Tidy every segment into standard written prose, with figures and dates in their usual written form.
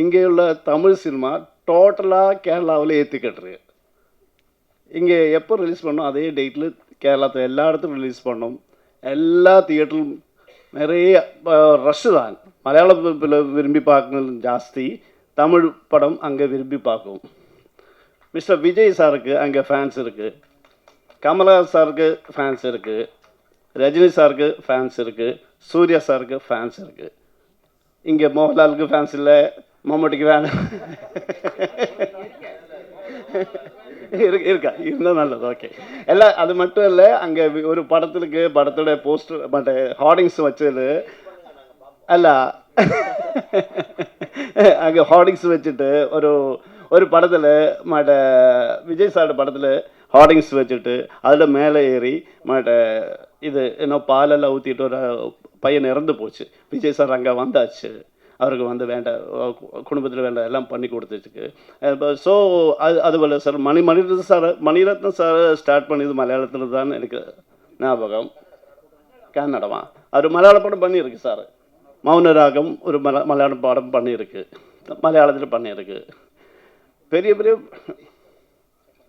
இங்கேயுள்ள Tamil cinema டோட்டலாக கேரளாவில் ஏற்றிக்கிட்டுருக்கு. இங்கே எப்போ ரிலீஸ் பண்ணோம் அதே டேட்டில் கேரளத்தில் எல்லா இடத்துலையும் ரிலீஸ் பண்ணோம். எல்லா தியேட்டரும் நிறைய ரஷ்ஷு தான். மலையாளத்தில் விரும்பி பார்க்கணும் ஜாஸ்தி, தமிழ் படம் அங்கே விரும்பி பார்க்கும். மிஸ்டர் விஜய் சாருக்கு அங்கே ஃபேன்ஸ் இருக்குது, கமலஹாசன் சாருக்கு ஃபேன்ஸ் இருக்குது, ரஜினி சாருக்கு ஃபேன்ஸ் இருக்குது, சூர்யா சாருக்கு ஃபேன்ஸ் இருக்குது. இங்கே மோகன்லாலுக்கு ஃபேன்ஸ் இல்லை, மம்முட்டிக்கு ஃபேன் இருக்கா இருந்தால் நல்லது. ஓகே, எல்லாம் அது மட்டும் இல்லை. அங்கே ஒரு படத்தோட போஸ்டர் பட் ஹார்டிங்ஸ் வச்சது அல்ல, அங்கே ஹார்டிங்ஸ் வச்சுட்டு ஒரு படத்தில் விஜய் சாரோட படத்தில் ஹார்டிங்ஸ் வச்சுட்டு அதில் மேலே ஏறி இது இன்னும் பாலெல்லாம் ஊற்றிட்டு ஒரு பையன் இறந்து போச்சு. விஜய் சார் அங்கே வந்தாச்சு, அவருக்கு வந்து வேண்டாம், குடும்பத்தில் வேண்டாம் எல்லாம் பண்ணி கொடுத்துருக்கு. ஸோ அதுபோல் சார் மணிரத்னம் சார் ஸ்டார்ட் பண்ணியது மலையாளத்தில் தான் எனக்கு ஞாபகம். கன்னடமா அவர் மலையாள படம் பண்ணியிருக்கு சார். மௌனராகம் ஒரு மலையாள படம் பண்ணியிருக்கு, மலையாளத்தில் பண்ணியிருக்கு. பெரிய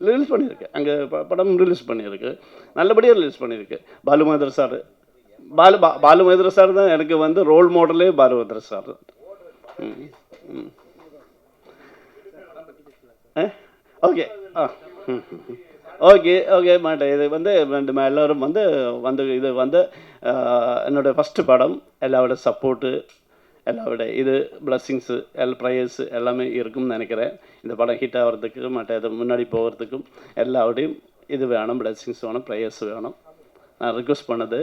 ரிலீஸ் பண்ணியிருக்கு, அங்கே படம் ரிலீஸ் பண்ணியிருக்கு, நல்லபடியாக ரிலீஸ் பண்ணியிருக்கு. பாலுமகேந்திர சார் பாலுமகேந்திர சார் தான் எனக்கு வந்து ரோல் மாடலே. Balu Mahendra sir okay okay okay மாட்டேன். இது வந்து எல்லோரும் இது என்னோடய ஃபஸ்ட்டு படம். எல்லாரோட சப்போர்ட்டு, எல்லாரோட இது பிளஸ்ஸிங்ஸு, ப்ரேயர்ஸு எல்லாமே இருக்கும்னு நினைக்கிறேன். இந்த படம் ஹிட் ஆகிறதுக்கு இது முன்னாடி போகிறதுக்கும் எல்லாரோடையும் இது வேணும், பிளஸ்ஸிங்ஸ் வேணும், ப்ரேயர்ஸ் வேணும். நான் ரிக்வெஸ்ட் பண்ணது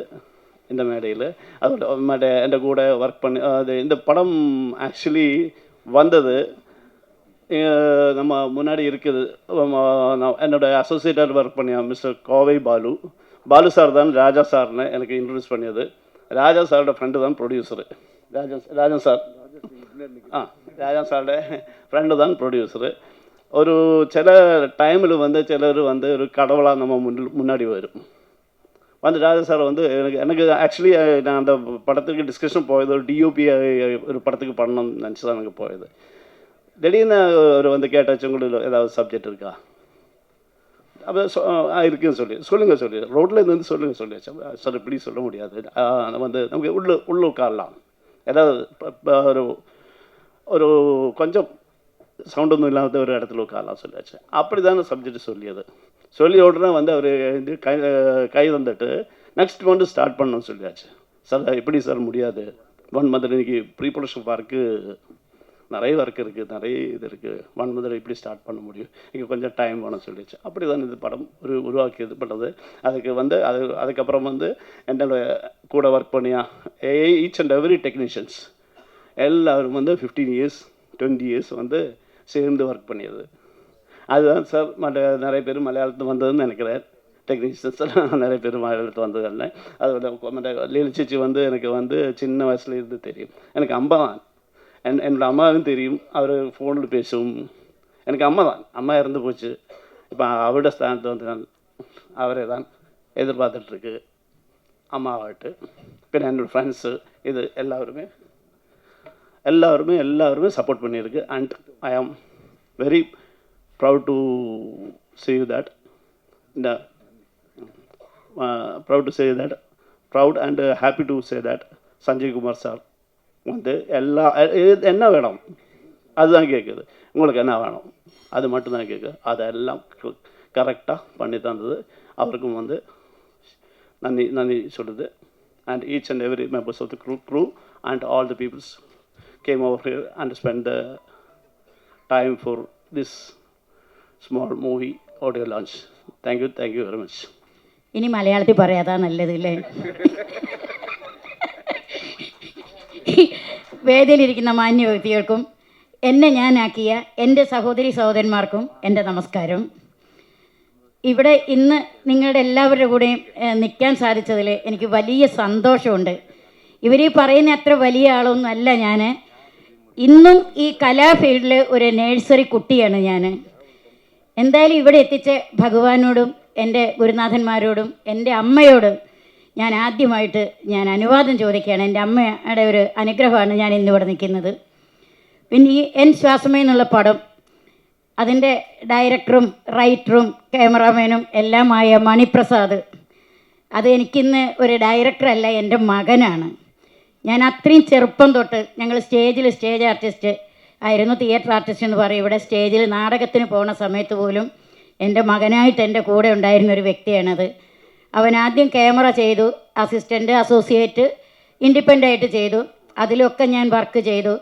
இந்த மேடையில். அதோட என் கூட ஒர்க் பண்ணி இந்த படம் ஆக்சுவலி வந்தது நம்ம முன்னாடி இருக்குது. என்னோடய அசோசியேட்டர் ஒர்க் பண்ணிய மிஸ்டர் கோவை பாலு சார் தான் ராஜா சார்னு எனக்கு இன்ட்ரடியூஸ் பண்ணியது. ராஜா சாரோட ஃப்ரெண்டு தான் ப்ரொடியூசரு. ராஜா சார் ராஜா சாரோட ஃப்ரெண்டு தான் ப்ரொடியூசரு. ஒரு சில டைமில் சிலர் ஒரு கடவுளாக நம்ம முன்னாடி வரும். ராஜா சார் எனக்கு ஆக்சுவலி நான் அந்த படத்துக்கு டிஸ்கஷன் போயது, ஒரு டிஓபி ஒரு படத்துக்கு பண்ணணும்னு நினச்சி தான் எனக்கு போயது. திடீர்னு ஒரு கேட்டாச்சு, உங்களுக்கு ஏதாவது சப்ஜெக்ட் இருக்கா? அப்போ இருக்குன்னு சொல்லுங்க ரோட்டில் இருந்து சொல்லியாச்சு. சார் இப்படி சொல்ல முடியாது, நமக்கு உள்ள உட்காரலாம், ஏதாவது ஒரு கொஞ்சம் சவுண்ட் ஒன்றும் இல்லாத ஒரு இடத்துல உட்காரலாம் சொல்லியாச்சு. அப்படி தான் சப்ஜெக்ட் சொல்லி உடனே அவர் கை தந்துட்டு நெக்ஸ்ட் மந்த் ஸ்டார்ட் பண்ணணும்னு சொல்லியாச்சு. சார் எப்படி சார் முடியாது, 1 மந்த் இன்றைக்கி ப்ரீ ப்ரொடக்ஷன் ஒர்க்கு நிறைய ஒர்க் இருக்குது, நிறைய இது இருக்குது, 1 மந்த் எப்படி ஸ்டார்ட் பண்ண முடியும், இங்கே கொஞ்சம் டைம் வேணும்னு சொல்லிடுச்சு. அப்படி தான் இது படம் உருவாக்கி இது பண்ணுறது. அதுக்கு அதுக்கப்புறம் என்னோட கூட ஒர்க் பண்ணியா ஈச் அண்ட் எவ்ரி டெக்னீஷியன்ஸ் எல்லோரும் 15 இயர்ஸ் 20 இயர்ஸ் சேர்ந்து ஒர்க் பண்ணியது. அதுதான் சார் நிறைய பேர் மலையாளத்தில் வந்ததுன்னு நினைக்கிறேன். டெக்னீஷியன்ஸ் எல்லாம் நிறைய பேர் மலையாளத்தில் வந்ததில்லை. அது லீலச்சிச்சி எனக்கு சின்ன வயசுல இருந்து தெரியும். எனக்கு அம்மா தான், என்னோட அம்மாவும் தெரியும். அவர் ஃபோனில் பேசும். எனக்கு அம்மா இறந்து போச்சு. இப்போ அவரோட ஸ்தானத்தை அவரே தான் எதிர்பார்த்துட்ருக்கு அம்மாவாட்டு. பின்ன என்னோடய ஃப்ரெண்ட்ஸு இது எல்லாருமே சப்போர்ட் பண்ணியிருக்கு. And I am very proud to say that proud and happy to say that Sanjay Kumar sir என்ன வேணும் அதுதான் கேட்குது, உங்களுக்கு என்ன வேணும் அது மட்டும்தான் கேட்குது. அதெல்லாம் கரெக்டாக பண்ணி தந்தது. அவருக்கும் நன்றி சொல்லுது. and each and every members of the crew and all the peoples came over here and spent the time for this small movie audio launch. Thank you very much. ഇനി മലയാളത്തിൽ പറയാതാ നല്ലത് അല്ലേ? വേദിയിലിരിക്കുന്ന മാന്യ വ്യക്തികൾക്കും എന്നെ ഞാനാക്കിയ എൻ്റെ സഹോദരി സഹോദരന്മാർക്കും എൻ്റെ നമസ്കാരം. ഇവിടെ ഇന്ന് നിങ്ങളുടെ എല്ലാവരുടെ കൂടെയും നിൽക്കാൻ സാധിച്ചതിൽ എനിക്ക് വലിയ സന്തോഷമുണ്ട്. ഇവർ പറയുന്ന അത്ര വലിയ ആളൊന്നും അല്ല ഞാൻ. ഇന്നും ഈ കലാഫീൽഡിൽ ഒരു നേഴ്സറി കുട്ടിയാണ് ഞാൻ. എന്തായാലും ഇവിടെ എത്തിച്ച ഭഗവാനോടും എൻ്റെ ഗുരുനാഥന്മാരോടും എൻ്റെ അമ്മയോടും ഞാൻ ആദ്യമായിട്ട് അനുവാദം ചോദിക്കുകയാണ്. എൻ്റെ അമ്മയുടെ ഒരു അനുഗ്രഹമാണ് ഞാൻ ഇന്നിവിടെ നിൽക്കുന്നത്. പിന്നെ ഈ എൻ ശ്വാസമേ എന്നുള്ള പടം, അതിൻ്റെ ഡയറക്ടറും റൈറ്ററും ക്യാമറാമാനും എല്ലാമായ മണിപ്രസാദ്, അത് എനിക്കിന്ന് ഒരു ഡയറക്ടറല്ല, എൻ്റെ മകനാണ്. ഞാൻ അത്രയും ചെറുപ്പം തൊട്ട് ഞങ്ങൾ സ്റ്റേജ് ആർട്ടിസ്റ്റ് ആയിരുന്നു, തിയേറ്റർ ആർട്ടിസ്റ്റ് എന്ന് പറയും. ഇവിടെ സ്റ്റേജിൽ നാടകത്തിന് പോകുന്ന സമയത്ത് പോലും എൻ്റെ മകനായിട്ട് എൻ്റെ കൂടെ ഉണ്ടായിരുന്ന ഒരു വ്യക്തിയാണത്. അവൻ ആദ്യം ക്യാമറ ചെയ്തു, അസിസ്റ്റൻ്റ്, അസോസിയേറ്റ്, ഇൻഡിപെൻഡൻ്റ് ആയിട്ട് ചെയ്തു. അതിലൊക്കെ ഞാൻ വർക്ക് ചെയ്തു.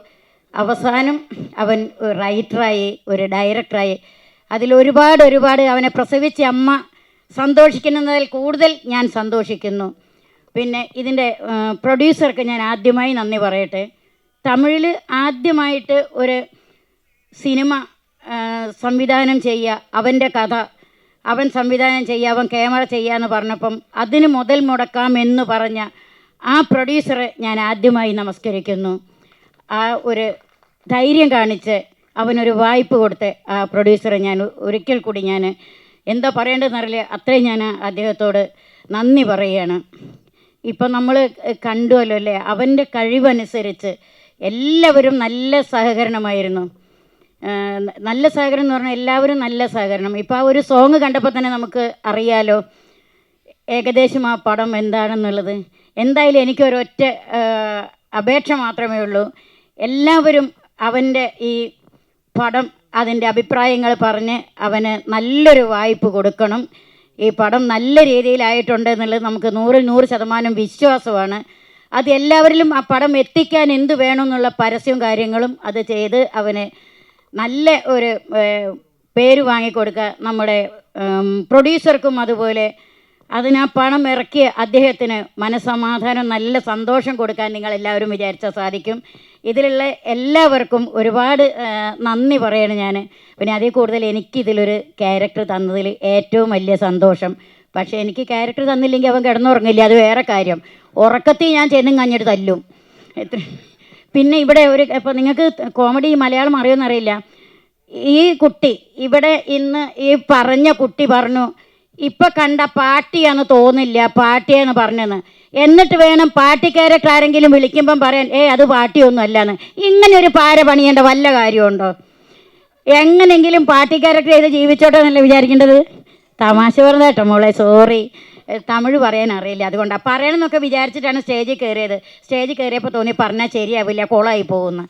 അവസാനം അവൻ ഒരു റൈറ്ററായി, ഒരു ഡയറക്ടറായി. അതിലൊരുപാട് അവനെ പ്രസവിച്ച അമ്മ സന്തോഷിക്കുന്നതിൽ കൂടുതൽ ഞാൻ സന്തോഷിക്കുന്നു. പിന്നെ ഇതിൻ്റെ പ്രൊഡ്യൂസർക്ക് ഞാൻ ആദ്യമായി നന്ദി പറയട്ടെ. തമിഴിൽ ആദ്യമായിട്ട് ഒരു സിനിമ സംവിധാനം ചെയ്യുക, അവൻ്റെ കഥ അവൻ സംവിധാനം ചെയ്യുക, അവൻ ക്യാമറ ചെയ്യാമെന്ന് പറഞ്ഞപ്പം അതിന് മുതൽ മുടക്കാമെന്ന് പറഞ്ഞ ആ പ്രൊഡ്യൂസറെ ഞാൻ ആദ്യമായി നമസ്കരിക്കുന്നു. ആ ഒരു ധൈര്യം കാണിച്ച് അവനൊരു വായ്പ കൊടുത്ത് ആ പ്രൊഡ്യൂസറെ ഞാൻ ഒരിക്കൽ കൂടി ഞാൻ എന്താ പറയേണ്ടതെന്നറിയില്ല, അത്രയും ഞാൻ അദ്ദേഹത്തോട് നന്ദി പറയുകയാണ്. ഇപ്പം നമ്മൾ കണ്ടുവല്ലോ അല്ലേ, അവൻ്റെ കഴിവനുസരിച്ച് എല്ലാവരും നല്ല സഹകരണമായിരുന്നു. നല്ല സഹകരണം എന്ന് പറഞ്ഞാൽ എല്ലാവരും നല്ല സഹകരണം. ഇപ്പോൾ ആ ഒരു സോങ് കണ്ടപ്പോൾ തന്നെ നമുക്ക് അറിയാലോ ഏകദേശം ആ പടം എന്താണെന്നുള്ളത്. എന്തായാലും എനിക്കൊരൊറ്റ അപേക്ഷ മാത്രമേ ഉള്ളൂ, എല്ലാവരും അവൻ്റെ ഈ പടം അതിൻ്റെ അഭിപ്രായങ്ങൾ പറഞ്ഞ് അവന് നല്ലൊരു വായ്പ കൊടുക്കണം. ഈ പടം നല്ല രീതിയിലായിട്ടുണ്ട് എന്നുള്ളത് നമുക്ക് 100% വിശ്വാസമാണ്. അത് എല്ലാവരിലും ആ പടം എത്തിക്കാൻ എന്ത് വേണമെന്നുള്ള പരസ്യവും കാര്യങ്ങളും അത് ചെയ്ത് അവന് നല്ല ഒരു പേര് വാങ്ങിക്കൊടുക്കുക. നമ്മുടെ പ്രൊഡ്യൂസർക്കും അതുപോലെ അതിന് ആ പണം ഇറക്കിയ അദ്ദേഹത്തിന് മനസ്സമാധാനം, നല്ല സന്തോഷം കൊടുക്കാൻ നിങ്ങളെല്ലാവരും വിചാരിച്ചാൽ സാധിക്കും. ഇതിലുള്ള എല്ലാവർക്കും ഒരുപാട് നന്ദി പറയണം ഞാൻ. പിന്നെ അതിൽ കൂടുതൽ എനിക്കിതിലൊരു ക്യാരക്ടർ തന്നതിൽ ഏറ്റവും വലിയ സന്തോഷം. പക്ഷേ എനിക്ക് ക്യാരക്ടർ തന്നില്ലെങ്കിൽ അവൻ കിടന്നുറങ്ങില്ല, അത് വേറെ കാര്യം. ഉറക്കത്തിൽ ഞാൻ ചെന്നും കഞ്ഞിട്ട് തല്ലും. പിന്നെ ഇവിടെ ഒരു ഇപ്പോൾ നിങ്ങൾക്ക് കോമഡി മലയാളം അറിയുമെന്നറിയില്ല, ഈ കുട്ടി ഇവിടെ ഇന്ന് ഈ പറഞ്ഞ കുട്ടി പറഞ്ഞു ഇപ്പം കണ്ട പാട്ടിയാന്ന് തോന്നില്ല, പാട്ടിയാന്ന് പറഞ്ഞെന്ന്. എന്നിട്ട് വേണം പാട്ടി ക്യാരക്ടർ ആരെങ്കിലും വിളിക്കുമ്പം പറയാൻ അത് പാട്ടിയൊന്നും അല്ലാന്ന്. ഇങ്ങനെ ഒരു പാര പണിയേണ്ട വല്ല കാര്യമുണ്ടോ? എങ്ങനെങ്കിലും പാട്ടി ക്യാരക്ടർ ചെയ്ത് ജീവിച്ചോട്ടെ എന്നല്ലേ വിചാരിക്കേണ്ടത്? തമാശ പറഞ്ഞേട്ടോ മോളെ, സോറി, തമിഴ് പറയാൻ അറിയില്ല, അതുകൊണ്ടാണ്. പറയണമെന്നൊക്കെ വിചാരിച്ചിട്ടാണ് സ്റ്റേജിൽ കയറിയത്. സ്റ്റേജിൽ കയറിയപ്പോൾ തോന്നി പറഞ്ഞാൽ ശരിയാവില്ല, കോളായി പോകുന്നു.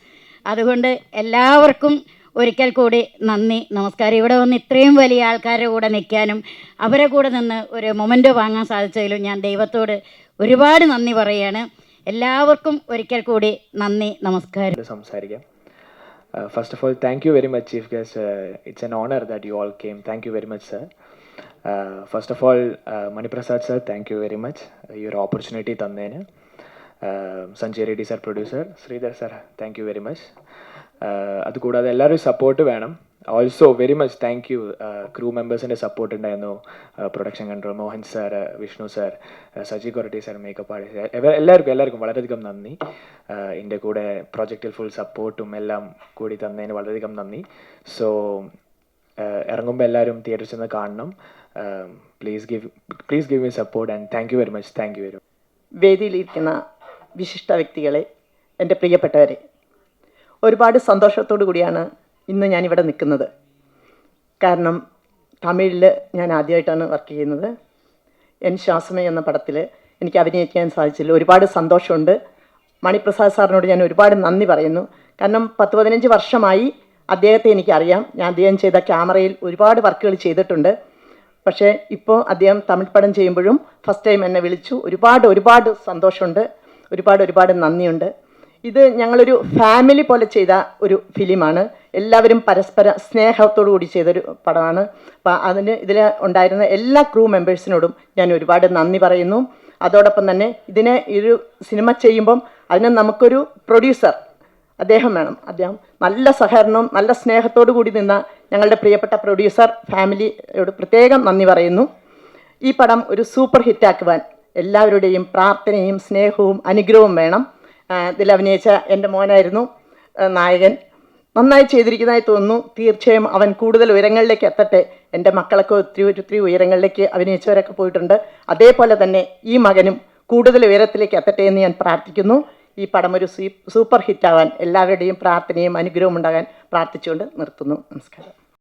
അതുകൊണ്ട് എല്ലാവർക്കും ഒരിക്കൽ കൂടി നന്ദി, നമസ്കാരം. ഇവിടെ വന്ന് ഇത്രയും വലിയ ആൾക്കാരുടെ കൂടെ നിൽക്കാനും അവരെ കൂടെ നിന്ന് ഒരു മൊമെൻറ്റോ വാങ്ങാൻ സാധിച്ചതിലും ഞാൻ ദൈവത്തോട് ഒരുപാട് നന്ദി പറയുകയാണ്. എല്ലാവർക്കും ഒരിക്കൽ കൂടി നന്ദി, നമസ്കാരം. സംസാരിക്കാം. First of all, thank you very much, Chief Guest. It's an honor that you all came. Thank you very much, sir. First of all, Maniprasad sir, thank you very much. Your opportunity തന്നേന്. Sanjay Reddy sir, producer. Sridhar sir, thank you very much. അതുകൂടാതെ എല്ലാവരും support വേണം. Also very much thank you crew മെമ്പേഴ്സിൻ്റെ support ഉണ്ടായിരുന്നു. Production control Mohan sir, Vishnu sir, Saji Koratty sir, makeup artist, എല്ലാവർക്കും വളരെയധികം നന്ദി. എൻ്റെ കൂടെ പ്രോജക്റ്റിൽ ഫുൾ സപ്പോർട്ടും എല്ലാം കൂടി തന്നതിന് വളരെയധികം നന്ദി. സോ ഇറങ്ങുമ്പോൾ എല്ലാവരും തിയേറ്ററിൽ ചെന്ന് കാണണം. Please give me support and thank you very much. Thank you very much. വേദിയിലിരിക്കുന്ന വിശിഷ്ട വ്യക്തികളെ, എൻ്റെ പ്രിയപ്പെട്ടവരെ, ഒരുപാട് സന്തോഷത്തോടു കൂടിയാണ് ഇന്ന് ഞാനിവിടെ നിൽക്കുന്നത്. കാരണം തമിഴിൽ ഞാൻ ആദ്യമായിട്ടാണ് വർക്ക് ചെയ്യുന്നത്. എൻ ശ്വാസമേ എന്ന പടത്തിൽ എനിക്ക് അഭിനയിക്കാൻ സാധിച്ചില്ല. ഒരുപാട് സന്തോഷമുണ്ട്. മണിപ്രസാദ് സാറിനോട് ഞാൻ ഒരുപാട് നന്ദി പറയുന്നു. കാരണം 10-15 വർഷമായി അദ്ദേഹത്തെ എനിക്കറിയാം. ഞാൻ അദ്ദേഹം ചെയ്ത ക്യാമറയിൽ ഒരുപാട് വർക്കുകൾ ചെയ്തിട്ടുണ്ട്. പക്ഷേ ഇപ്പോൾ അദ്ദേഹം തമിഴ് പടം ചെയ്യുമ്പോഴും ഫസ്റ്റ് ടൈം എന്നെ വിളിച്ചു. ഒരുപാട് സന്തോഷമുണ്ട്. ഒരുപാട് നന്ദിയുണ്ട്. ഇത് ഞങ്ങളൊരു ഫാമിലി പോലെ ചെയ്ത ഒരു ഫിലിമാണ്. എല്ലാവരും പരസ്പര സ്നേഹത്തോടു കൂടി ചെയ്തൊരു പടമാണ്. അപ്പം ഇതിൽ ഉണ്ടായിരുന്ന എല്ലാ ക്രൂ മെമ്പേഴ്സിനോടും ഞാൻ ഒരുപാട് നന്ദി പറയുന്നു. അതോടൊപ്പം തന്നെ ഒരു സിനിമ ചെയ്യുമ്പം അതിന് നമുക്കൊരു പ്രൊഡ്യൂസർ അദ്ദേഹം വേണം. അദ്ദേഹം നല്ല സഹകരണവും നല്ല സ്നേഹത്തോടു കൂടി നിന്ന ഞങ്ങളുടെ പ്രിയപ്പെട്ട പ്രൊഡ്യൂസർ ഫാമിലിയോട് പ്രത്യേകം നന്ദി പറയുന്നു. ഈ പടം ഒരു സൂപ്പർ ഹിറ്റാക്കുവാൻ എല്ലാവരുടെയും പ്രാർത്ഥനയും സ്നേഹവും അനുഗ്രഹവും വേണം. ഇതിൽ അഭിനയിച്ച എൻ്റെ മോനായിരുന്നു നായകൻ. നന്നായി ചെയ്തിരിക്കുന്നതായി തോന്നുന്നു. തീർച്ചയായും അവൻ കൂടുതൽ ഉയരങ്ങളിലേക്ക് എത്തട്ടെ. എൻ്റെ മക്കളൊക്കെ ഒത്തിരി ഉയരങ്ങളിലേക്ക് അഭിനയിച്ചവരൊക്കെ പോയിട്ടുണ്ട്. അതേപോലെ തന്നെ ഈ മകനും കൂടുതൽ ഉയരത്തിലേക്ക് എത്തട്ടെ എന്ന് ഞാൻ പ്രാർത്ഥിക്കുന്നു. ഈ പടം ഒരു സൂപ്പർ ഹിറ്റാവാൻ എല്ലാവരുടെയും പ്രാർത്ഥനയും അനുഗ്രഹവും ഉണ്ടാകാൻ പ്രാർത്ഥിച്ചുകൊണ്ട് നിർത്തുന്നു. നമസ്കാരം.